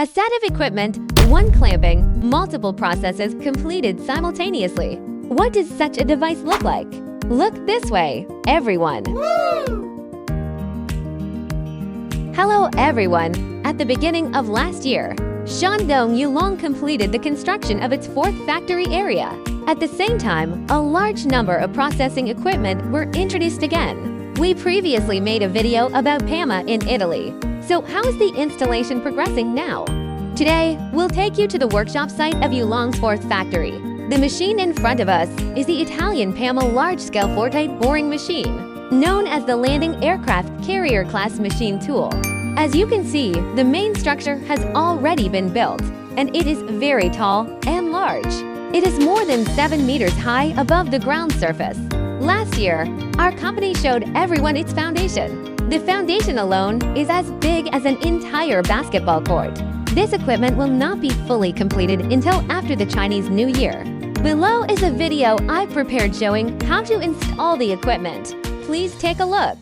A set of equipment, one clamping, multiple processes completed simultaneously. What does such a device look like? Look this way, everyone. Hello, everyone. At the beginning of last year, Shandong Yulong completed the construction of its fourth factory area. At the same time, a large number of processing equipment were introduced again. We previously made a video about PAMA in Italy. So how is the installation progressing now? Today, we'll take you to the workshop site of Yulong's fourth factory. The machine in front of us is the Italian PAMA large-scale four-type boring machine, known as the Landing Aircraft Carrier Class Machine Tool. As you can see, the main structure has already been built, and it is very tall and large. It is more than 7 meters high above the ground surface. Last year, our company showed everyone its foundation. The foundation alone is as big as an entire basketball court. This equipment will not be fully completed until after the Chinese New Year. Below is a video I've prepared showing how to install the equipment. Please take a look.